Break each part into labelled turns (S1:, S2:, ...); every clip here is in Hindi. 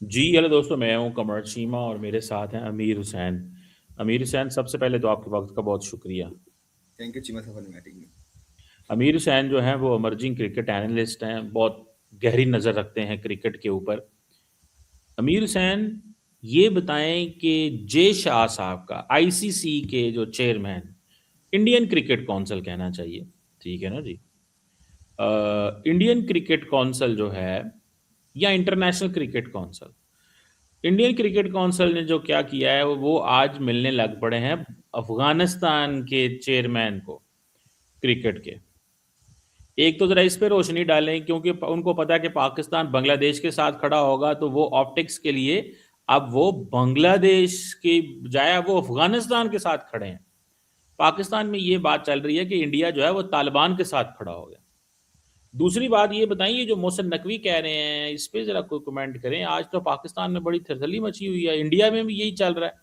S1: जी, हेलो दोस्तों, मैं हूँ कमर चीमा और मेरे साथ हैं अमीर हुसैन। अमीर हुसैन, सबसे पहले तो आपके वक़्त का बहुत शुक्रिया।
S2: थैंक यू चीमा साहब फॉर इनवाइटिंग मी।
S1: अमीर हुसैन जो हैं वो इमर्जिंग क्रिकेट एनालिस्ट हैं, बहुत गहरी नज़र रखते हैं क्रिकेट के ऊपर। अमीर हुसैन, ये बताएं कि जे शाह साहब का आईसीसी के जो चेयरमैन, इंडियन क्रिकेट काउंसिल कहना चाहिए, ठीक है ना जी? इंडियन क्रिकेट काउंसिल जो है या international cricket council, Indian cricket council ने जो क्या किया है वो आज मिलने लग पड़े हैं अफगानिस्तान के चेयरमैन को क्रिकेट के। एक तो जरा इस पे रोशनी डालें, क्योंकि उनको पता है कि पाकिस्तान बांग्लादेश के साथ खड़ा होगा तो वो ऑप्टिक्स के लिए अब वो बांग्लादेश की बजाय वो अफगानिस्तान के साथ खड़े हैं। पाकिस्तान में ये बात चल रही है कि इंडिया जो है वो तालिबान के साथ खड़ा हो गया। दूसरी बात ये बताइए, जो मोहसिन नकवी कह रहे हैं इस पे जरा कोई कमेंट करें। आज तो पाकिस्तान में बड़ी थिरथली मची हुई है, इंडिया में भी यही चल रहा है।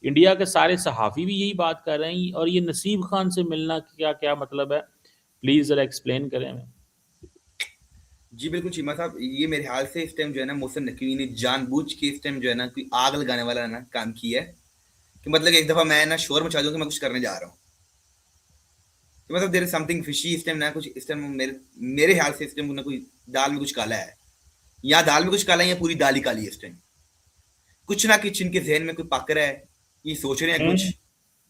S1: इंडिया के सारे सहाफ़ी भी यही बात कर रहे हैं, और ये नसीब खान से मिलना क्या क्या मतलब है? प्लीज़ ज़रा एक्सप्लेन करें हमें।
S2: जी बिल्कुल चीमा साहब, ये मेरे ख्याल से इस टाइम जो है ना मोहसिन नकवी ने जानबूझ के इस टाइम जो है ना कोई आग लगाने वाला ना काम किया है कि मतलब एक दफा मैं ना शोर मचा दूं कि मैं कुछ करने जा रहा हूँ। तो मतलब देयर इज समथिंग फिशी इस टाइम ना, कुछ इस टाइम मेरे मेरे ख्याल से इस टाइम ना कोई दाल में कुछ काला है, या दाल में कुछ काला है या पूरी दाल ही काली है इस टाइम। कुछ ना कुछ इनके जहन में कोई पक रहा है, ये सोच रहे हैं कुछ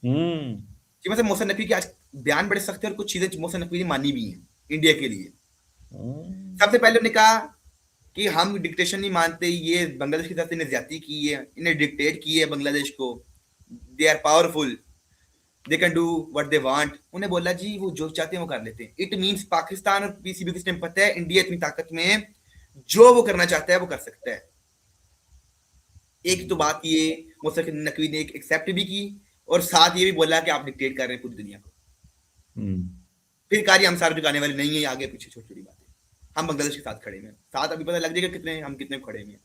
S1: हम्म। हम्म।
S2: कि मतलब मोहसिन नकवी के आज बयान बड़े सख्त है और कुछ चीजें मोहसिन नकवी ने मानी भी हैं इंडिया के लिए।
S1: हम्म।
S2: सबसे पहले उन्होंने कहा कि हम डिक्टेशन नहीं मानते, ये बांग्लादेश की तरफ से इन्हें ज्यादती की है, इन्हें डिक्टेट की है बांग्लादेश को। They are powerful, they can do what they want. उन्हें बोला जी वो जो चाहते हैं वो कर लेते हैं। इट मींस पाकिस्तान और पीसीबी को इस टाइम पता है इंडिया इतनी ताकत में है, जो वो करना चाहता है वो कर सकता है। एक तो बात ये मुस्तफा नकवी ने एक एक्सेप्ट भी की, और साथ ये भी बोला कि आप डिक्टेट कर रहे हैं पूरी दुनिया को।
S1: हम्म।
S2: फिर कार्य हम सारे झुकाने वाले नहीं है, आगे पीछे छोटी छोटी बातें। हम बांग्लादेश के साथ खड़े हैं, साथ अभी पता लग जाएगा कितने हम कितने खड़े हैं।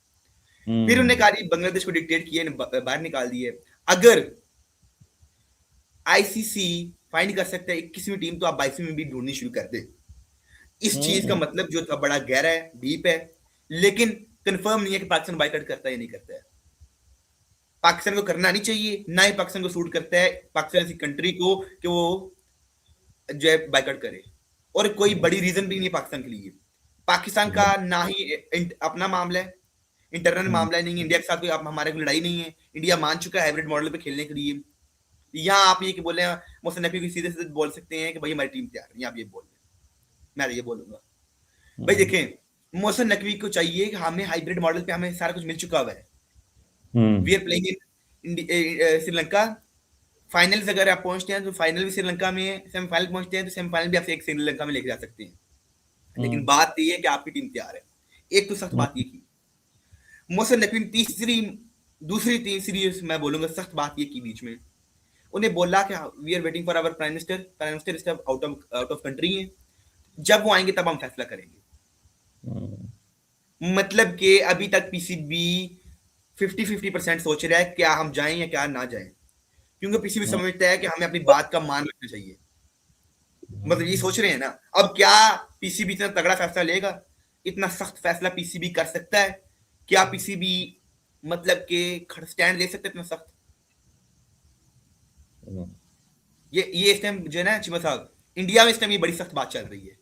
S2: फिर उन्होंने
S1: हम्म।
S2: कहा बांग्लादेश को डिक्टेट किए, बाहर निकाल दिए। अगर आईसीसी फाइंड कर सकता है 21वीं टीम, तो आप 22वीं में भी ढूंढनी शुरू कर दे। इस चीज का
S1: हम्म।
S2: मतलब जो था बड़ा गहरा है, डीप है, लेकिन कंफर्म नहीं है कि पाकिस्तान बाइकआउट करता है या नहीं करता है। पाकिस्तान को करना नहीं चाहिए, ना ही पाकिस्तान को सूट करता है पाकिस्तान ऐसी कंट्री को कि वो जो है बाइकआउट करे। और कोई बड़ी रीजन भी नहीं है पाकिस्तान के लिए। पाकिस्तान का ना ही अपना मामला है, इंटरनल
S1: हम्म।
S2: मामला नहीं है। इंडिया के साथ कोई हमारे को लड़ाई नहीं है। इंडिया मान चुका है हाइब्रिड मॉडल पे खेलने के लिए। यहाँ आप ये कि बोले मोहसिन नकवी को सीधे सीधे बोल सकते हैं कि भाई हमारी टीम तैयार है, आप ये बोल रहे हैं। मैं तो ये बोलूंगा भाई
S1: हम्म।
S2: देखें, मोहसिन नकवी को चाहिए कि हमें हाइब्रिड मॉडल पे हमें सारा कुछ मिल चुका हुआ है।
S1: Hmm.
S2: We are playing in Sri Lanka. Finals अगर आप पहुंचते हैं तो फाइनल भी श्रीलंका में है, सेमीफाइनल पहुंचते हैं तो सेमीफाइनल भी आप एक श्रीलंका में लेके जा सकते हैं। लेकिन
S1: हम्म।
S2: बात ये है कि आपकी टीम तैयार है। एक तो सख्त बात ये की मोहसिन नकवी ने। दूसरी तीसरी मैं बोलूंगा सख्त बात ये की बीच में, उन्हें बोला कि we are waiting for our prime minister is out of country है, जब वो आएंगे तब हम फैसला करेंगे।
S1: हम्म।
S2: मतलब कि अभी तक पीसीबी 50-50% सोच रहा है क्या हम जाएं या क्या ना जाएं, क्योंकि पीसीबी समझता है कि हमें अपनी बात का मान रखना चाहिए। मतलब ये सोच रहे हैं ना। अब क्या पीसीबी इतना तगड़ा फैसला लेगा, इतना सख्त फैसला पीसीबी कर सकता है? क्या पीसीबी मतलब के स्टैंड ले सकता है इतना सख्त?
S1: हम्म।
S2: ये इस टाइम जो है ना चिमा साहब, इंडिया में इस टाइम ये बड़ी सख्त बात चल रही है।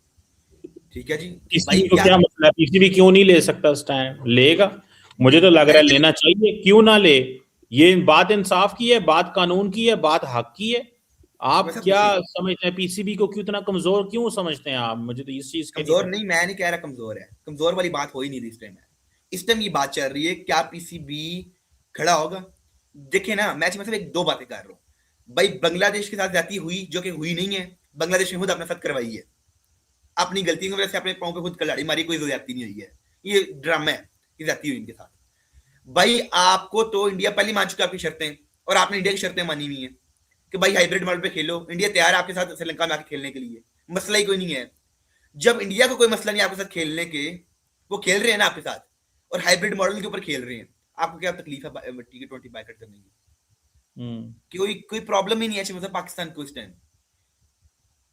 S2: ठीक है जी, कि भाई
S1: पीसीबी को
S2: क्या
S1: क्या मतलब है? पीसीबी क्यों नहीं ले सकता स्टैंड? लेगा। मुझे तो लग रहा है
S2: नहीं
S1: लेना चाहिए, क्यों ना ले। ये बात इंसाफ की है, बात कानून की है, बात हक की है।
S2: चिमा
S1: आप
S2: साहब
S1: क्या
S2: देखें,
S1: समझते हैं पीसीबी को क्यों इतना कमजोर क्यों समझते हैं आप? मुझे तो इस चीज के नहीं
S2: कमजोर
S1: पता।
S2: नहीं, मैं नहीं कह रहा कमजोर है, कमजोर वाली बात हो ही नहीं रही इस टाइम। इस टाइम ये बात चल रही है क्या पीसीबी खड़ा होगा। देखिए ना, मैं मतलब एक दो बातें कर रहा हूँ। भाई बांग्लादेश के साथ जाती हुई जो कि हुई नहीं है, बांग्लादेश ने खुद अपने साथ करवाई है। अपनी गलती की वजह से अपने पाँव पे खुद कलाड़ी मारी, कोई ज्यादती नहीं हुई है। ये ड्रामा है कि जाती हुई इनके साथ। भाई आपको तो इंडिया पहले मान चुका आपकी शर्तें, और आपने इंडिया की शर्तें मानी हुई है कि भाई हाइब्रिड मॉडल पे खेलो। इंडिया तैयार है आपके साथ श्रीलंका में आके खेलने के लिए, मसला ही कोई नहीं है। जब इंडिया को कोई मसला नहीं आपके साथ खेलने के, वो खेल रहे हैं ना आपके साथ, और हाइब्रिड मॉडल के ऊपर खेल रहे हैं, आपको क्या तकलीफ है T20 बाइकआउट करने की?
S1: हम्म।
S2: कि कोई प्रॉब्लम ही नहीं है मतलब पाकिस्तान को इस टाइम।
S1: हम्म।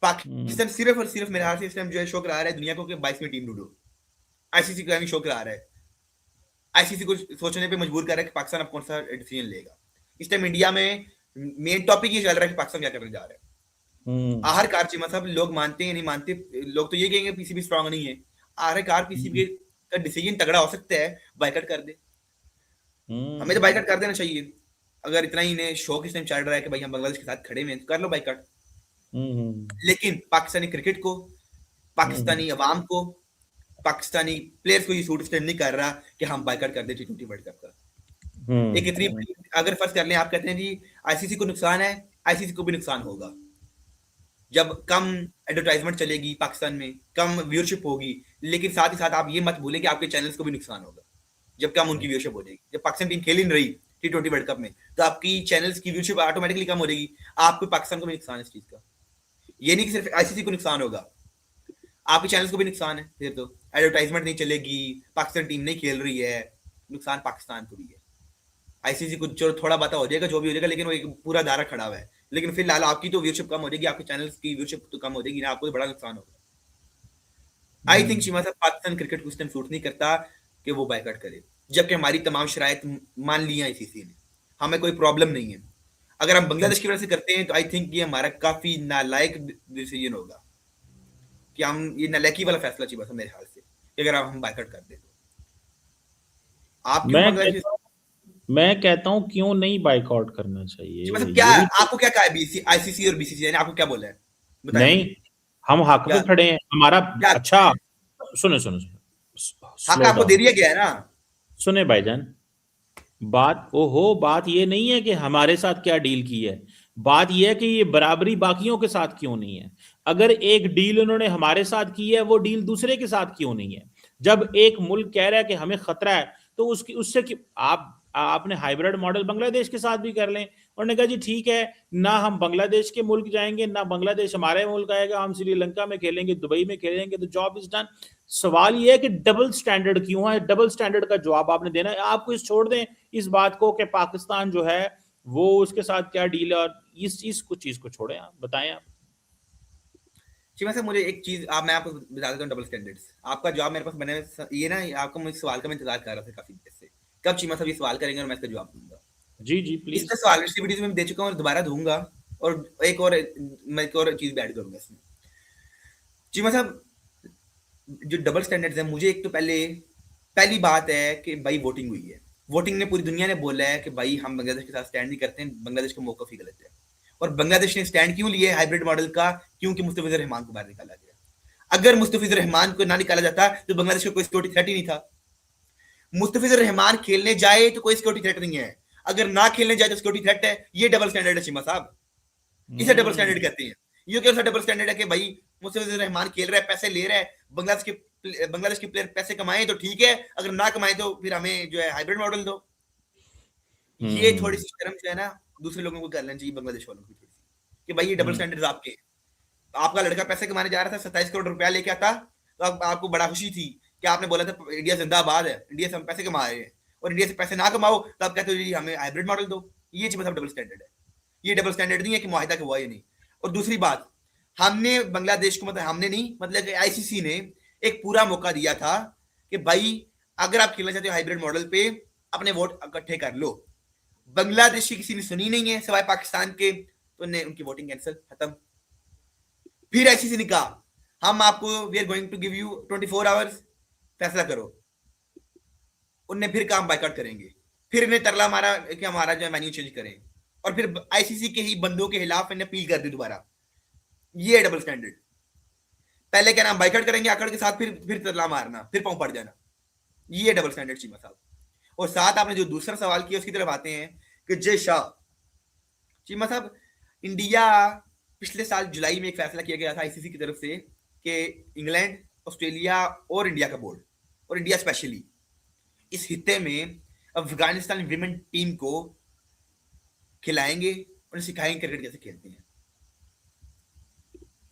S2: पाकिस्तान सिर्फ और सिर्फ मेरे हाथ से इस टाइम जो है शो करा रहा है दुनिया को कि 22वीं टीम ढूंढो। आईसीसी का शो करा रहा है। आईसीसी को सोचने पे मजबूर कर रहा है कि पाकिस्तान अब कौन सा डिसीजन लेगा। इस टाइम इंडिया में मेन टॉपिक ये चल रहा है कि पाकिस्तान क्या करने जा रहा है। आखिरकार चीमा साहब, लोग मानते हैं नहीं मानते, लोग तो ये कहेंगे पीसीबी स्ट्रांग नहीं है। आखिरकार पीसीबी का डिसीजन तगड़ा हो सकता है, बाइकआउट कर दे। हमें तो बाइकआउट कर देना चाहिए। अगर इतना ही इन्हें शौक इस टाइम चल रहा है कि भाई हम बांग्लादेश के साथ खड़े में, तो कर लो बाइकआउट। लेकिन पाकिस्तानी क्रिकेट को, पाकिस्तानी अवाम को, पाकिस्तानी प्लेयर्स को ये सूट स्टैंड नहीं कर रहा कि हम बाइकआउट कर दे T20 वर्ल्ड कप का। एक इतनी, अगर फर्ज कर लें, आप कहते हैं जी आईसीसी को नुकसान है, आईसीसी को भी नुकसान होगा। जब कम एडवर्टाइजमेंट चलेगी पाकिस्तान में, कम व्यूअरशिप होगी, लेकिन साथ ही साथ आप ये मत भूलें कि आपके चैनल्स को भी नुकसान होगा जब कम उनकी व्यूअरशिप हो जाएगी। जब पाकिस्तान टीम खेल ही नहीं रही T20 वर्ल्ड कप में, तो आपकी चैनल्स की व्यूअरशिप ऑटोमेटिकली कम हो जाएगी। आपको पाकिस्तान को भी नुकसान है इस चीज का। ये नहीं कि सिर्फ आईसीसी को नुकसान होगा, आपके चैनल्स को भी नुकसान है। फिर तो एडवर्टाइजमेंट नहीं चलेगी, पाकिस्तान टीम नहीं खेल रही है, नुकसान पाकिस्तान को भी है। आईसीसी को जो थोड़ा बात हो जाएगा, जो भी हो जाएगा, लेकिन वो एक पूरा दायरा खड़ा हुआ है। लेकिन फिलहाल आपकी तो व्यूअरशिप कम हो जाएगी, आपके चैनल्स की व्यूअरशिप तो कम हो जाएगी ना, आपको तो बड़ा नुकसान होगा। आई थिंक चीमा साहब, पाकिस्तान क्रिकेट को सिस्टम सूट नहीं करता कि वो बाइकआउट करे, जबकि हमारी तमाम शराइत मान ली है आईसीसी ने, हमें कोई प्रॉब्लम नहीं है। अगर हम बांग्लादेश की वजह से करते हैं तो आई थिंक ये हमारा काफी नालायक डिसीजन होगा, कि हम ये नालायकी वाला फैसला चाहिए मेरे ख्याल से, कि अगर हम बाइकआउट कर दें तो। आप क्यों बांग्लादेश?
S1: मैं कहता हूं क्यों नहीं बाइकआउट करना चाहिए।
S2: मतलब क्या आपको क्या कहा है आईसीसी और बीसीसीआई ने, आपको क्या बोला है?
S1: नहीं, हम हक पे खड़े हैं, हमारा अच्छा। सुनो सुनो सुनो,
S2: हक आपको दे दिया गया है ना।
S1: सुने भाईजान, बात ये नहीं है कि हमारे साथ क्या डील की है, बात ये है कि ये बराबरी बाकियों के साथ क्यों नहीं है। अगर एक डील उन्होंने हमारे साथ की है, वो डील दूसरे के साथ क्यों नहीं है। जब एक मुल्क कह रहा है कि हमें खतरा है, तो उसकी उससे आपने हाइब्रिड मॉडल बांग्लादेश के साथ भी कर लें। उन्होंने कहा जी ठीक है, ना हम बांग्लादेश के मुल्क जाएंगे, ना बांग्लादेश हमारे मुल्क आएगा, हम श्रीलंका में खेलेंगे, दुबई में खेलेंगे, तो जॉब इज डन। सवाल यह है कि डबल स्टैंडर्ड क्यों है। डबल स्टैंडर्ड का जवाब आपने देना है। आपको इस छोड़ दें इस बात को कि पाकिस्तान जो है वो उसके साथ क्या डील है, और इस चीज को छोड़ें, आप बताएं। आप
S2: जी वैसे मुझे एक चीज मैं आपको बता देता हूँ, डबल स्टैंडर्ड्स। आपका जवाब मेरे पास बने ये ना, आपका मुझे सवाल का मैं इंतजार कर रहा था काफी देर से, कब चीमा साहब ये सवाल करेंगे और मैं इसका जवाब दूंगा।
S1: जी जी प्लीज।
S2: इसका सवाल पिछली वीडियो में दे चुका हूँ और दोबारा दूंगा, और मैं एक और चीज भी ऐड करूंगा इसमें। चीमा साहब, जो डबल स्टैंडर्ड्स है, मुझे एक तो पहली बात है कि भाई वोटिंग हुई है, वोटिंग ने पूरी दुनिया ने बोला है कि भाई हम बांग्लादेश के साथ स्टैंड नहीं करते हैं, बांग्लादेश का मौका ही गलत है। और बांग्लादेश ने स्टैंड क्यों लिया है हाइब्रिड मॉडल का? क्योंकि मुस्तफिजुर रहमान को बाहर निकाला गया। अगर मुस्तफिजुर रहमान को ना निकाला जाता तो बांग्लादेश को कोई सिक्योरिटी थ्रेट ही नहीं था। मुस्तफिजुर रहमान खेलने जाए तो कोई सिक्योरिटी थ्रेट नहीं है, अगर ना खेलने जाए तो सिक्योरिटी थ्रेट है। ये डबल स्टैंडर्ड है चीमा साहब, इसे डबल स्टैंडर्ड कहते हैं। ये क्या डबल स्टैंडर्ड है कि भाई मुस्तफिजुर रहमान खेल रहा है, पैसे ले रहा है, बांग्लादेश के प्लेयर पैसे कमाए तो ठीक है, अगर ना कमाए तो फिर हमें जो है हाइब्रिड मॉडल दो। ये थोड़ी सी शर्म जो है ना दूसरे लोगों को कर लेना चाहिए, बांग्लादेश वालों की थोड़ी सी, कि भाई ये डबल स्टैंडर्ड्स आपके। आपका लड़का पैसे कमाने जा रहा था, 27 करोड़ रुपया लेके आता, तो आपको बड़ा खुशी थी कि आपने बोला था इंडिया जिंदाबाद है, इंडिया से हम पैसे कमा रहे हैं, और इंडिया से पैसे ना कमाओ तो आप कहते हो जी हमें हाइब्रिड मॉडल दो। ये चीज मतलब डबल स्टैंडर्ड है। ये डबल स्टैंडर्ड नहीं है कि मुआहिदा हुआ या नहीं। और दूसरी बात, हमने बांग्लादेश को, मतलब हमने नहीं, मतलब आईसीसी ने एक पूरा मौका दिया था कि भाई अगर आप खेलना चाहते हो हाइब्रिड मॉडल पे, अपने वोट इकट्ठे कर लो। बांग्लादेश की किसी ने सुनी नहीं है सिवाय पाकिस्तान के, तो ने उनकी वोटिंग कैंसिल, खत्म। फिर आईसीसी ने कहा हम आपको we are going to give you 24 hours, फैसला करो। उनने फिर काम बाइकआउट करेंगे, फिर इन्हें तरला मारा कि हमारा जो मेन्यू चेंज करें, और फिर आईसीसी के ही बंदों के खिलाफ इन्हें अपील कर दी दोबारा। ये डबल स्टैंडर्ड। पहले क्या नाम बाइकआउट करेंगे आकड़ के साथ, फिर तरला मारना, फिर पांव पड़ जाना। ये डबल स्टैंडर्ड चीमा साहब। और साथ आपने जो दूसरा सवाल किया उसकी तरफ आते हैं कि जय शाह। चीमा साहब, इंडिया पिछले साल जुलाई में एक फैसला किया गया था आईसीसी की तरफ से कि इंग्लैंड, ऑस्ट्रेलिया और इंडिया का बोर्ड, और इंडिया स्पेशली, इस हिस्से में अफगानिस्तान विमेन टीम को खिलाएंगे और सिखाएंगे क्रिकेट कैसे खेलते हैं।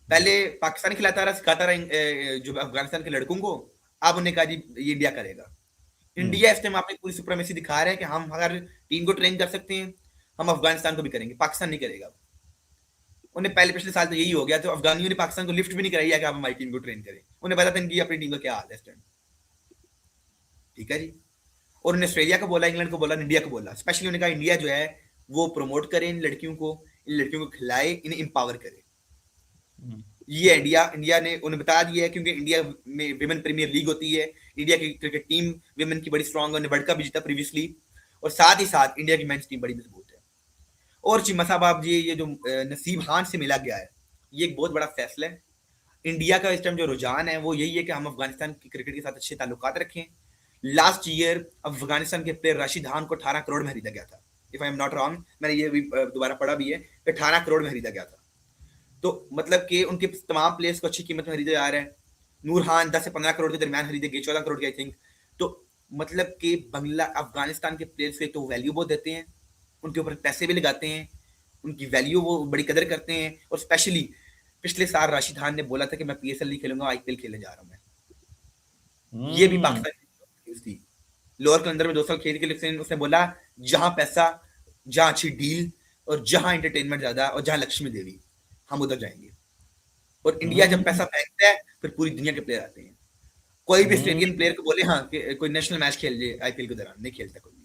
S2: पहले पाकिस्तान खिलाता रहा, सिखाता रहा जो अफगानिस्तान के लड़कों को, अब उन्हें कहा जी ये इंडिया करेगा। इंडिया इस टाइम आपने पूरी सुप्रीमेसी दिखा रहा है कि हम अगर टीम को ट्रेन कर सकते हैं, हम अफगानिस्तान को भी करेंगे, पाकिस्तान नहीं करेगा। उन्हें पहले पिछले साल तो यही हो गया, तो अफगानियों ने पाकिस्तान को लिफ्ट भी नहीं कराई है कि आप हमारी टीम को ट्रेन करें। उन्हें पता था इनकी अपनी टीम का क्या हाल है इस टाइम। ठीक है जी। और उन्होंने ऑस्ट्रेलिया को बोला, इंग्लैंड को बोला, इंडिया को बोला। स्पेशली उन्होंने कहा इंडिया जो है वो प्रमोट करे इन लड़कियों को, इन लड़कियों को खिलाए, इन्हें एम्पावर करे। ये इंडिया ने उन्हें बता दिया है, क्योंकि इंडिया में विमेन प्रीमियर लीग होती है, इंडिया की क्रिकेट टीम विमेन की बड़ी स्ट्रांग है, उन्होंने वर्ल्ड कप भी जीता प्रीवियसली, और साथ ही साथ इंडिया की मेंस टीम बड़ी मजबूत है। और चीमा साहब, आप ये जो नसीब खान से मिला गया है, ये एक बहुत बड़ा फैसला है। इंडिया का इस टाइम जो रुझान है वो यही है कि हम अफगानिस्तान की क्रिकेट के साथ अच्छे ताल्लुकात रखें। लास्ट ईयर अफगानिस्तान के प्लेयर राशिद खान को 18 करोड़ में खरीदा गया था, if I am not wrong, मैंने ये भी दोबारा पढ़ा भी है कि 18 करोड़ में खरीदा गया था। तो मतलब कि उनके तमाम प्लेयर्स को अच्छी कीमत में खरीदा जा रहा है। नूर खान 10 से 15 करोड़ के दरमियान खरीदे गए, 14 करोड़ के आई थिंक। तो मतलब कि अफगानिस्तान के प्लेयर्स को एक तो वैल्यू बहुत देते हैं, उनके ऊपर पैसे भी लगाते हैं, उनकी वैल्यू वो बड़ी कदर करते हैं। और स्पेशली पिछले साल राशिद खान ने बोला था कि मैं पीएसएल नहीं खेलूंगा, आईपीएल खेलने जा रहा हूं मैं। ये भी पाकिस्तान थी। लोअर कलंदर में 2 साल खेल के लिए उसने बोला जहां पैसा, जहां अच्छी डील और जहां एंटरटेनमेंट ज्यादा और जहां लक्ष्मी देवी, हम उधर जाएंगे। और इंडिया जब पैसा फेंकता है फिर पूरी दुनिया के प्लेयर आते हैं। कोई भी ऑस्ट्रेलियन प्लेयर को बोले हाँ कि कोई नेशनल मैच खेल ले आईपीएल के दौरान, नहीं खेलता कोई भी।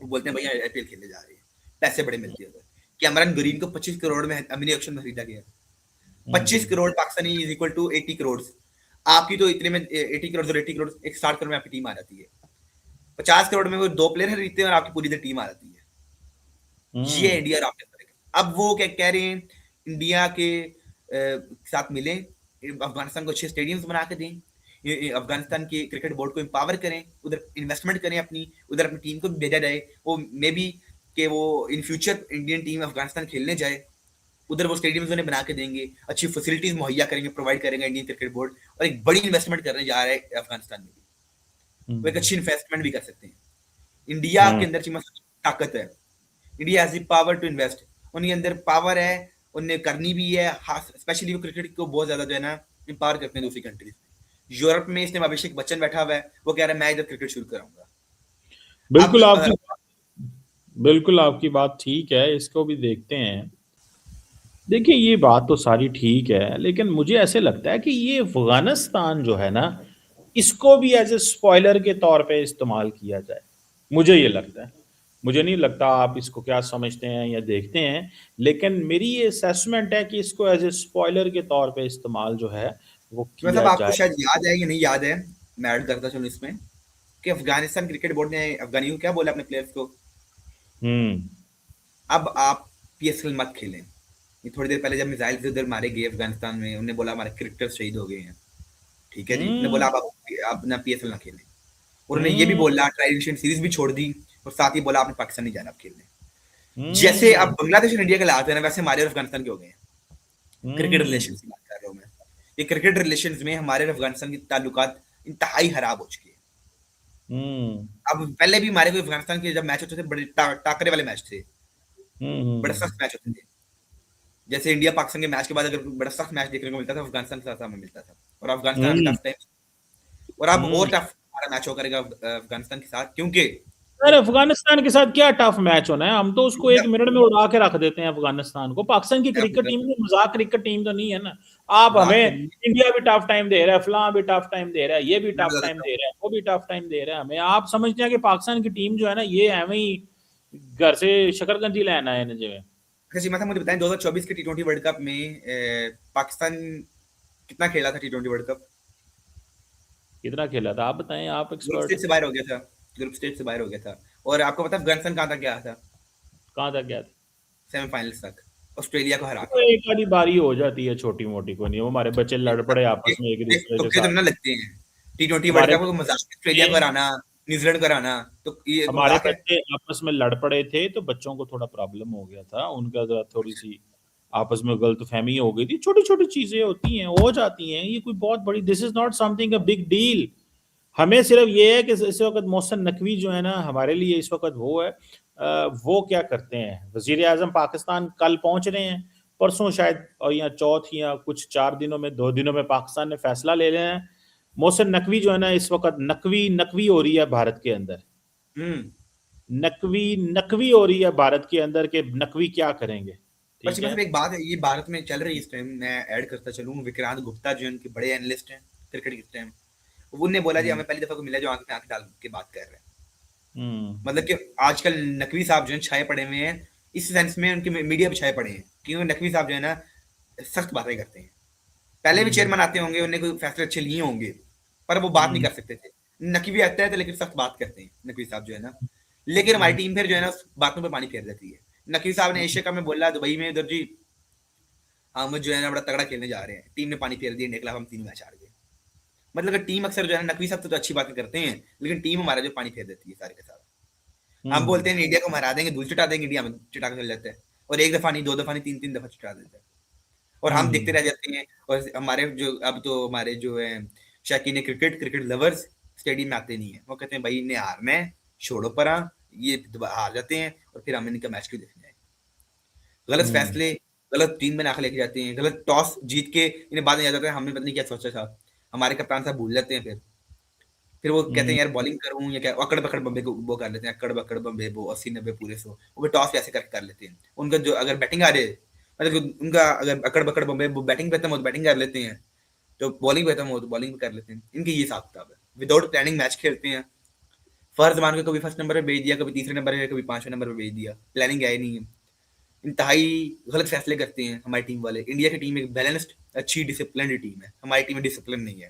S2: वो बोलते हैं भैया आईपीएल खेलने जा रहे हैं, पैसे बड़े मिलते हैं उधर। कैमरन ग्रीन को 25 करोड़ में अमीनी ऑक्शन में खरीदा गया। 25 crore Pakistani is equal to 80 crore. आपकी तो इतने में 80 करोड़ और 80 करोड़, 160 करोड़ में आपकी टीम आ जाती है। 50 करोड़ में वो 2 प्लेयर खरीदते हैं और आपकी पूरी टीम आ जाती है। ये इंडिया और आपके फर्क है। अब वो क्या कह रहे हैं, इंडिया के साथ मिले, अफगानिस्तान को अच्छे स्टेडियम्स बना के दें, अफगानिस्तान के क्रिकेट बोर्ड को एम्पावर करें, उधर इन्वेस्टमेंट करें, उधर अपनी टीम को भी भेजा जाए। वो मे बी कि वो in future Indian team Afghanistan खेलने जाए, उधर वो स्टेडियम्स उन्हें बना के देंगे, अच्छी फैसिलिटीज मुहैया करेंगे, प्रोवाइड करेंगे इंडियन क्रिकेट बोर्ड। और एक बड़ी इन्वेस्टमेंट करने जा रहा है अफगानिस्तान में भी, वो एक अच्छी इन्वेस्टमेंट भी कर सकते हैं। इंडिया के अंदर ताकत है, India has the power to invest, उनके अंदर पावर है, उन्हें करनी भी है। स्पेशली वो क्रिकेट को बहुत ज्यादा जो है ना एम्पावर करते हैं दूसरी कंट्रीज में। यूरोप में इस टाइम अभिषेक बच्चन बैठा हुआ है, वो कह रहा है मैं इधर क्रिकेट शुरू कराऊंगा।
S1: बिल्कुल आपकी बात ठीक है, इसको भी देखते हैं। देखिए ये बात तो सारी ठीक है, लेकिन मुझे ऐसे लगता है कि ये अफगानिस्तान जो है ना, इसको भी एज ए स्पॉइलर के तौर पे इस्तेमाल किया जाए, मुझे ये लगता है। मुझे नहीं लगता आप इसको क्या समझते हैं या देखते हैं, लेकिन मेरी ये असेसमेंट है कि इसको एज ए स्पॉइलर के तौर पे इस्तेमाल जो है वो किया
S2: मतलब आपको
S1: जाए।
S2: शायद याद है या नहीं याद है, मैं ऐड करता चलूं इसमें, कि अफगानिस्तान क्रिकेट बोर्ड ने अफगानियों को क्या बोला अपने प्लेयर्स को, अब आप पीएसएल मत खेलें। ये थोड़ी देर पहले जब मिसाइल से उधर मारे गए अफगानिस्तान में, उन्होंने बोला हमारे क्रिकेटर्स शहीद हो गए हैं, ठीक है जी, उन्होंने बोला आप ना पीएसएल ना खेलें। और उन्होंने ये भी बोला ट्राई सीरीज भी छोड़ दी, और साथ ही बोला आपने पाकिस्तान नहीं जाना खेलने। जैसे अब बांग्लादेश और इंडिया के हालात है ना, वैसे हमारे और अफगानिस्तान के हो गए हैं क्रिकेट रिलेशन की बात कर रहा हूं मैं। ये क्रिकेट रिलेशन में हमारे और अफगानिस्तान के ताल्लुकात इंतहाई खराब हो चुके हैं। अब पहले भी हमारे कोई अफगानिस्तान के जब मैच होते थे बड़े टाकरे वाले मैच थे, बड़े सख्त मैच होते थे। जैसे इंडिया पाकिस्तान के मैच के बाद अगर बड़ा सख्त मैच देखने को मिलता था, अफगानिस्तान के साथ हमें मिलता था, और अफगानिस्तान टफ टाइम, और अब और टफ हमारा मैच हो करेगा अफगानिस्तान के साथ, क्योंकि
S1: अरे अफगानिस्तान के साथ क्या टफ मैच होना है, हम तो उसको 1 मिनट में उड़ा के रख देते हैं अफगानिस्तान को। पाकिस्तान की क्रिकेट टीम में मजाक क्रिकेट टीम तो नहीं है ना। आप हमें इंडिया भी टफ टाइम दे रहा है, फलां भी टफ टाइम दे रहा है, ये भी टफ टाइम दे रहा है, वो भी टफ टाइम दे रहा है हमें। आप समझते हैं कि पाकिस्तान की टीम जो है ना, ये हमें ही घर से शकरकंजी लेना है जो है।
S2: मुझे बताएं 2024 के टी20 वर्ल्ड कप में पाकिस्तान कितना खेला था टी20 वर्ल्ड कप?
S1: कितना खेला था आप बताएं, आप
S2: ग्रुप स्टेज से बाहर हो गया था, ग्रुप स्टेज से बाहर हो गया था। और आपको पता है अफगानिस्तान कहां तक गया था?
S1: कहां तक गया था?
S2: सेमीफाइनल्स तक, ऑस्ट्रेलिया को हरा
S1: के। एक आधी बारी हो जाती है छोटी मोटी, को नहीं, वो हमारे बच्चे लड़ पड़े आपस में एक दूसरे के साथ।
S2: तो ना लगते हैं टी20 वर्ल्ड कप को मजाक, ऑस्ट्रेलिया को हराना, न्यूजीलैंड को हराना, तो ये
S1: हमारे बच्चे आपस में लड़ पड़े थे, तो बच्चों को थोड़ा प्रॉब्लम हो गया था, उनका जरा थोड़ी सी आपस में गलतफहमी हो गई थी। छोटी छोटी चीजें होती हैं, हो जाती हैं, ये कोई बहुत बड़ी, this is not something a big deal. हमें सिर्फ ये है कि इस वक्त मोहसिन नकवी जो है ना हमारे लिए इस वक्त वो है, वो क्या करते हैं, वजीर आजम पाकिस्तान कल पहुंच रहे हैं, परसों शायद, और या चौथ या कुछ 4 दिनों में 2 दिनों में पाकिस्तान ने फैसला ले लेना है। मोहसिन नकवी जो है ना इस वक्त नकवी हो रही है भारत के अंदर, नकवी हो रही है भारत के अंदर के नकवी क्या करेंगे।
S2: ठीक है, एक बात है, ये भारत में चल रही है इस टाइम, मैं ऐड करता चलूं, विक्रांत गुप्ता जो उनके बड़े एनालिस्ट हैं क्रिकेट के टाइम, उन्होंने बोला जी हमें पहली दफा को मिला जो आंख में आंख डाल के बात कर रहे हैं। मतलब कि आजकल नकवी साहब जो है छाए पड़े हुए हैं, इस सेंस में उनके मीडिया पे छाए पड़े हैं, क्योंकि नकवी साहब जो है ना सख्त बातें करते हैं। पहले भी चेयरमैन आते होंगे, उन्हें कोई फैसले अच्छे लिए होंगे, पर वो बात नहीं कर सकते थे। नकवी आता है तो लेकिन सख्त बात करते हैं नकवी साहब जो है ना। लेकिन हमारी टीम फिर जो है ना उस बातों पे पानी फेर देती है। नकवी साहब ने एशिया कप में बोला दुबई में, उधर जी हम जो है ना बड़ा तगड़ा खेलने जा रहे हैं, टीम ने पानी फेर दिया, इंडिया के खिलाफ हम 3 मैच हार गए। मतलब कि टीम अक्सर जो है ना, नकवी साहब तो अच्छी बातें करते हैं, लेकिन टीम हमारा जो पानी फेर देती है सारे के सारे। हम बोलते हैं इंडिया को हरा देंगे, धूल चटा देंगे, इंडिया में चटा के चल जाते हैं, और एक दफा नहीं, 2 दफा नहीं, 3-3 दफा चटा देते हैं, और हम देखते रह जाते हैं। और हमारे जो अब तो हमारे जो है शौकीन क्रिकेट, क्रिकेट लवर्स स्टेडियम में आते नहीं है। वो कहते हैं भाई इन्हें हारना है, छोड़ो परा, ये हार जाते हैं और फिर हम इनका मैच क्यों देखने आए। गलत फैसले, गलत टीम बना के लेके जाते हैं, गलत टॉस जीत के इन्हें बाद में याद आता है हमने पता नहीं क्या सोचा था। हमारे कप्तान साहब भूल जाते हैं फिर वो कहते हैं यार बॉलिंग करूं या क्या, अकड़ बकड़ बम्बे को वो कर लेते हैं, अकड़ बकड़ बम्बे वो 80-90 पूरे 100, वो भी टॉस वैसे करके कर लेते हैं। उनका जो अगर बैटिंग आ रही है, मतलब उनका अगर अकड़ बकड़ बम्बे वो बैटिंग पे खत्म हो तो बैटिंग कर लेते हैं, तो बॉलिंग पे खत्म हो तो बॉलिंग कर लेते हैं। इनकी ये हिसाब किताब है, विदाउट प्लानिंग मैच खेलते हैं। फर्ज मान के कभी फर्स्ट नंबर पे भेज दिया, कभी तीसरे नंबर पे, कभी 5वें नंबर पे भेज दिया, प्लानिंग है ही नहीं है। इंतहाई गलत फैसले करते हैं हमारी टीम वाले। इंडिया की टीम एक बैलेंस्ड, अच्छी, डिसिप्लिन टीम है, हमारी टीम में डिसिप्लिन नहीं है।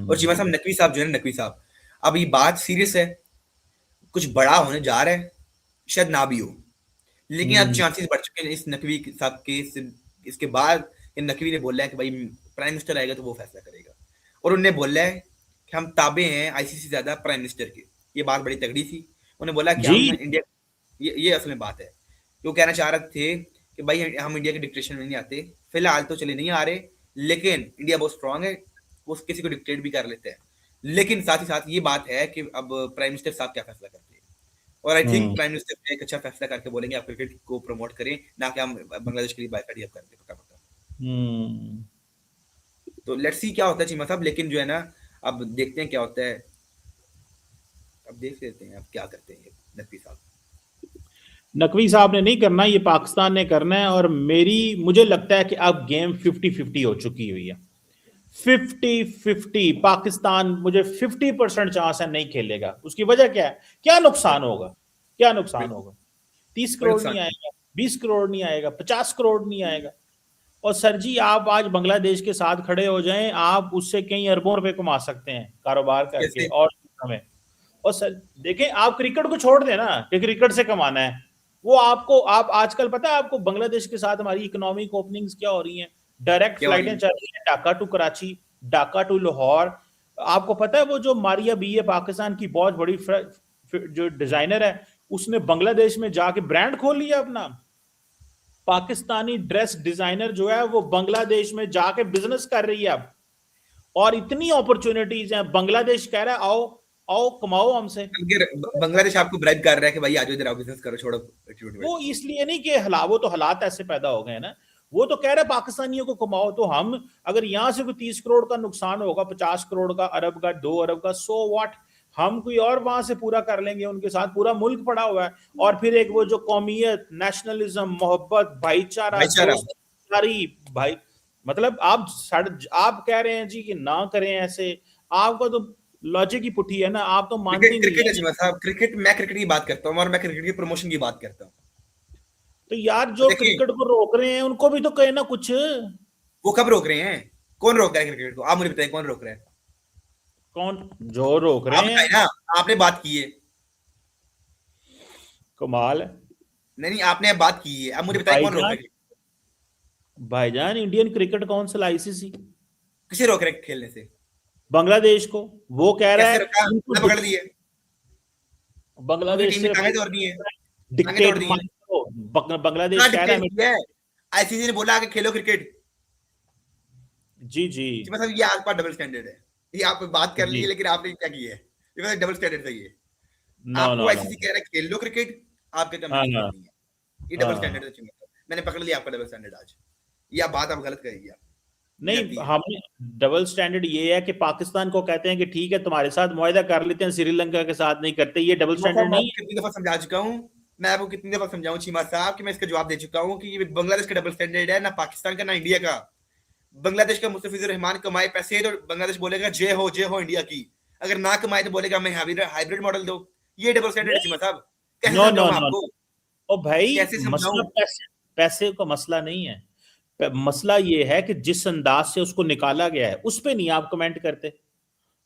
S2: और चीमा साहब, नकवी साहब जो है ना, नकवी साहब, अब ये बात सीरियस है, कुछ बड़ा होने जा रहा है, शायद ना भी हो, लेकिन अब चांसेस बढ़ चुके हैं इस नकवी साहब के। इसके बाद इन नकवी ने बोला है कि भाई प्राइम मिनिस्टर आएगा तो वो फैसला करेगा, और उन्होंने बोला है कि हम ताबे हैं आईसीसी ज्यादा प्राइम मिनिस्टर के। ये बात बड़ी तगड़ी थी। उन्होंने बोला कि
S1: जी।
S2: हम इंडिया, ये असल में बात है। वो कहना चाह रहे थे कि भाई हम इंडिया के डिक्टेशन में नहीं आते, फिलहाल तो चले नहीं आ रहे, लेकिन इंडिया बहुत स्ट्रांग है, वो किसी को डिक्टेट भी कर लेते हैं। लेकिन साथ ही साथ ये बात है कि अब प्राइम मिनिस्टर साहब क्या फैसला करते हैं, और आई थिंक प्राइम मिनिस्टर एक अच्छा फैसला करके बोलेंगे आप क्रिकेट को प्रमोट करें, ना कि हम बांग्लादेश के लिए बायकॉट ही अब कर दें पक्का पक्का। तो लेट्स सी क्या होता है चीमा साहब, लेकिन जो है ना अब देखते हैं क्या होता है, अब देख लेते हैं अब क्या करते हैं नकवी साहब।
S1: नकवी साहब ने नहीं करना, ये पाकिस्तान ने करना है। और मुझे लगता है कि अब गेम 50-50 हो चुकी हुई है। 50-50 पाकिस्तान, मुझे 50% चांस है नहीं खेलेगा। उसकी वजह क्या है, क्या नुकसान होगा, क्या नुकसान
S2: बिल्कुल
S1: होगा? 30
S2: कोई
S1: करोड़
S2: नुकसान
S1: नहीं
S2: नहीं।
S1: आएगा, 20 करोड़ नहीं आएगा, 50 करोड़ नहीं आएगा। और सर जी, आप आज बांग्लादेश के साथ खड़े हो जाएं, आप उससे कई अरबों रुपए कमा सकते हैं कारोबार करके।
S2: कैसे?
S1: और हमें, और सर देखें, आप क्रिकेट को छोड़ देना कि क्रिकेट से कमाना है, वो आपको, आप आजकल पता है आपको बांग्लादेश के साथ हमारी इकोनॉमिक ओपनिंग्स क्या हो रही हैं? डायरेक्ट
S2: क्या हो रही
S1: फ्लाइटें
S2: है?
S1: चल रही हैं, ढाका टू कराची, ढाका टू लाहौर। आपको पता है वो जो मारिया बी है, पाकिस्तान की बहुत बड़ी जो डिजाइनर है, उसने बांग्लादेश में जाके ब्रांड खोल लिया अपना। पाकिस्तानी ड्रेस डिजाइनर जो है वो बांग्लादेश में जाके बिजनेस कर रही है अब। और इतनी अपॉर्चुनिटीज हैं, बांग्लादेश कह रहा है आओ आओ कमाओ हमसे।
S2: बांग्लादेश आपको ब्राइब कर रहा है कि भाई आज इधर आओ बिजनेस करो, छोड़ो
S1: वो इसलिए नहीं कि वो तो हालात ऐसे पैदा हो गए ना, वो तो कह रहे पाकिस्तानियों को कमाओ। तो हम अगर यहां से कोई 30 करोड़ का नुकसान होगा, 50 करोड़ का, अरब का, 2 अरब का, सो व्हाट, हम कोई और वहां से पूरा कर लेंगे। उनके साथ पूरा मुल्क पड़ा हुआ है। और फिर एक वो जो कौमियत, नेशनलिज्म, मोहब्बत, भाईचारा,
S2: भाईचारा।
S1: दोस्त, सारी भाई, मतलब आप कह रहे हैं जी कि ना करें ऐसे, आपका तो लॉजिक ही पुठी है ना, आप तो मानते
S2: क्रिकेट
S1: ही नहीं
S2: क्रिकेट
S1: है।
S2: है चीमा साहब, क्रिकेट, मैं क्रिकेट की बात करता हूँ और मैं क्रिकेट की प्रमोशन की बात करता हूँ।
S1: तो यार
S2: तो
S1: जो
S2: देखिए,
S1: क्रिकेट को रोक रहे हैं उनको भी तो कहे ना कुछ।
S2: वो कब रोक रहे हैं? कौन रोक रहा है क्रिकेट को? आप मुझे बताइए कौन रोक रहा है?
S1: कौन जो रोक
S2: आप
S1: रहे
S2: बताइए
S1: हैं?
S2: ना, आपने बात की है।
S1: कमाल है
S2: नहीं नहीं, आपने अब बात की है, अब मुझे बताइए कौन रोक रहा
S1: भाईजान।
S2: है?
S1: भाईजान, इंडियन क्रिकेट काउंसिल, आईसीसी,
S2: किसे रोक रहे हैं खेलने से?
S1: बांग्लादेश को, वो कह रहा
S2: कैसे
S1: है
S2: रोका?
S1: इनको
S2: ना पकड़ लिए? उनकी
S1: बांग्लादेश
S2: टीम ने
S1: से
S2: टांगे
S1: भाई
S2: तोड़ दी है, टांगे तोड़
S1: डिक्टेट
S2: दी है।
S1: मत करो। बांग्लादेश
S2: कहाँ
S1: कह रहा
S2: डिक्टेट
S1: है
S2: किया है? आईसीसी ने बोला कि खेलो क्रिकेट।
S1: जी जी
S2: कि मतलब ये आपका डबल स्टैंडर्ड है। ये आप बात कर ली
S1: जी।
S2: है, लेकिन आपने क्या किया है? ये मतलब डबल स्टैंडर्ड सही है।
S1: नो
S2: आपको
S1: नो नो।
S2: आईसीसी कह रहा है खेल लो क्रिकेट, आप कहते हैं
S1: हाँ
S2: हमने नहीं
S1: हाँ
S2: खेलनी है। ये डबल
S1: हाँ।
S2: स्टैंडर्ड है चुनाव का। मैंने पकड़ लिया आपका डबल स्टैंडर्ड आज। ये आप बात आप गलत करेगी आप, मुझे आती
S1: नहीं,
S2: है।
S1: हमने डबल स्टैंडर्ड ये है कि पाकिस्तान को कहते हैं कि ठीक है तुम्हारे साथ मुआहदा कर लेते हैं, श्रीलंका के साथ नहीं करते। ये डबल
S2: चीमा साहब,
S1: स्टैंडर्ड
S2: मैं
S1: नहीं
S2: आपको कितनी दफा समझा चुका हूँ, मैं आपको कितनी दफा समझाऊं चीमा साहब, कि मैं इसका जवाब दे चुका हूँ कि ये बांग्लादेश का डबल स्टैंडर्ड है, ना पाकिस्तान का ना इंडिया का। बांग्लादेश का मुस्तफिजुर रहमान कमाए पैसे तो बांग्लादेश बोलेगा जय हो इंडिया की। अगर ना कमाए तो बोलेगा हमें हाइब्रिड मॉडल दो। ये डबल स्टैंडर्ड है
S1: नहीं,
S2: चीमा साहब, कैसे
S1: नो नो
S2: समझाऊं मैं
S1: नो
S2: आपको?
S1: ओ भाई,
S2: कैसे
S1: मसला
S2: समझाऊं?
S1: पैसे, पैसे का मसला नहीं है। मसला ये है कि जिस अंदाज से उसको निकाला गया है उस पे नहीं आप कमेंट करते।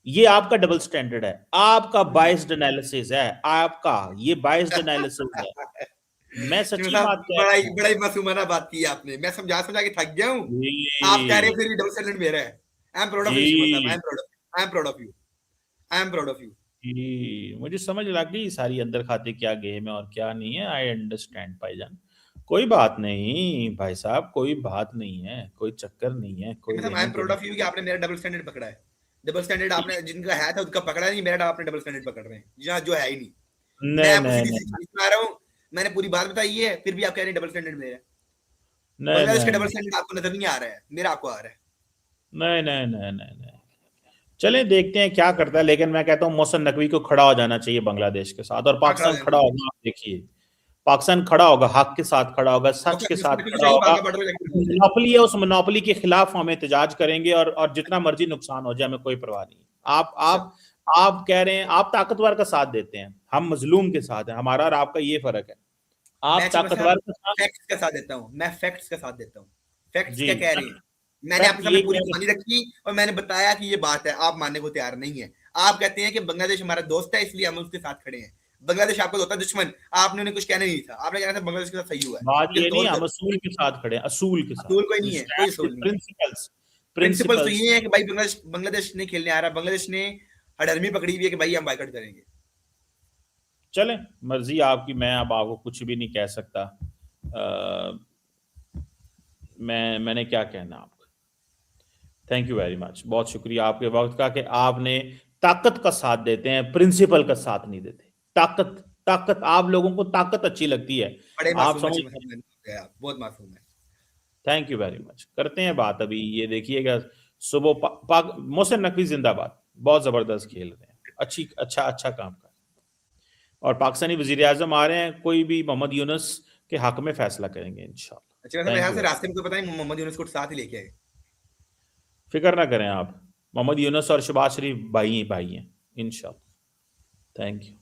S1: ये आपका डबल स्टैंडर्ड है, आपका बाइस्ड एनालिसिस है, आपका ये बाइस्ड एनालिसिस है। मैं
S2: चीमा
S1: सच्ची
S2: साहब,
S1: बात कह
S2: बड़ा
S1: रहा
S2: ही
S1: हूँ।
S2: बड़ा ही मासूमाना बात की आपने। मैं समझा समझा के थक गया हूँ। आप कह रहे
S1: जी
S2: हैं फिर भी डबल स्टैंडर्ड मेरा है। I am proud of you Cheema sahab,
S1: जी
S2: I am proud of you, I am proud of you.
S1: जी, मुझे समझ लग गई सारी अंदर खाते क्या गेम है और क्या नहीं है। आई अंडरस्टैंड भाईजान। कोई बात नहीं भाई साहब, कोई बात नहीं है, कोई चक्कर नहीं है, कोई
S2: मतलब आई
S1: लेने
S2: एम प्राउड
S1: देने।
S2: ऑफ यू कि आपने मेरा डबल स्टैंडर्ड पकड़ा है। डबल स्टैंडर्ड आपने जिनका है था उसका पकड़ा नहीं, मेरा आपने डबल स्टैंडर्ड पकड़ रहे हैं जहाँ जो है ही नहीं। मैं
S1: नहीं
S2: आपको
S1: नहीं
S2: सीधी सी
S1: नहीं
S2: कहानी सुना रहा हूँ, मैंने पूरी बात बताई है, फिर भी आप कह रहे हैं डबल स्टैंडर्ड मेरा है।
S1: नहीं
S2: बांग्लादेश का
S1: नहीं
S2: डबल
S1: नहीं
S2: स्टैंडर्ड आपको नजर नहीं आ रहा है, मेरा आपको आ रहा है।
S1: नहीं नहीं नहीं नहीं नहीं। चले देखते हैं क्या करता है, लेकिन मैं कहता हूँ मोहसिन नकवी को खड़ा हो जाना चाहिए बांग्लादेश के साथ, और
S2: हाँ, खड़ा हो
S1: पाकिस्तान
S2: जाना
S1: खड़ा
S2: चाहिए।
S1: होगा। आप देखिए, पाकिस्तान खड़ा होगा, हक के साथ खड़ा होगा, सच के
S2: मुझे
S1: साथ
S2: नकवी
S1: खड़ा
S2: चाहिए,
S1: होगा।
S2: बागा बॉर्डर में जाके खड़ा हो जाए।
S1: मोनोपोली है, उस मोनोपोली के खिलाफ हम एहतजाज करेंगे, और जितना मर्जी नुकसान हो जाए हमें कोई परवाह नहीं। आप
S2: अच्छा,
S1: आप आप कह रहे हैं आप ताकतवर का साथ देते हैं, हम मजलूम के साथ हैं। हमारा और आपका ये फर्क है,
S2: मैं
S1: आप
S2: चीमा साहब
S1: ताकतवर का साथ।
S2: फैक्ट्स का साथ देता हूँ, मैं फैक्ट्स का साथ देता हूँ। फैक्ट्स
S1: जी,
S2: क्या कह रहे हैं? मैंने
S1: फैक्ट
S2: आपके सामने
S1: ये
S2: पूरी
S1: कह रहे
S2: कहानी रखी और मैंने बताया कि ये बात है, आप मानने को तैयार नहीं है। आप कहते हैं कि बांग्लादेश हमारा दोस्त है इसलिए हम उसके साथ खड़े हैं। बांग्लादेश आपका होता दुश्मन, आपने उन्हें कुछ कहना नहीं था, आपने कहना था बांग्लादेश के साथ सही हुआ है,
S1: बात
S2: उनके
S1: ये
S2: साथ
S1: नहीं,
S2: तौल
S1: हम
S2: करो।
S1: असूल के साथ खड़े हैं, असूल के
S2: असूल कोई
S1: साथ
S2: नहीं है, कोई
S1: स्टैंड
S2: असूल नहीं है।
S1: प्रिंसिपल्स।
S2: प्रिंसिपल तो
S1: प्रिंसिपल्स।
S2: ये है कि भाई बांग्लादेश बांग्लादेश नहीं खेलने आ रहा, बांग्लादेश ने हडर्मी पकड़ी हुई है कि भाई हम बाइकआउट करेंगे।
S1: चलें, मर्जी आपकी, मैं अब आपको कुछ भी नहीं कह सकता। मैंने क्या कहना आपको। थैंक यू वेरी मच, बहुत शुक्रिया आपके वक्त का कि आपने ताकत का साथ देते हैं, प्रिंसिपल का साथ नहीं देते। ताकत, ताकत, आप लोगों को ताकत अच्छी लगती है।
S2: बड़े
S1: आप
S2: मासूम है
S1: समझ,
S2: चीमा साहब, आप बहुत मासूम है।
S1: Thank you very much. करते हैं बात अभी, ये देखिएगा सुबह मोहसिन नकवी जिंदाबाद, बहुत जबरदस्त खेल रहे हैं, अच्छी अच्छा अच्छा काम कर रहे हैं। और पाकिस्तानी वजीर आजम आ रहे हैं, कोई भी मोहम्मद यूनुस के हक में फैसला करेंगे
S2: अच्छा,
S1: इंशाल्लाह।
S2: मेरे
S1: थैंक
S2: ख्याल
S1: यू
S2: से
S1: वेरी,
S2: रास्ते में कोई पता नहीं मोहम्मद यूनुस को साथ ही लेके आए।
S1: फिक्र ना करें आप, मोहम्मद यूनुस और शहबाज शरीफ भाई भाई हैं इंशाल्लाह। Thank you.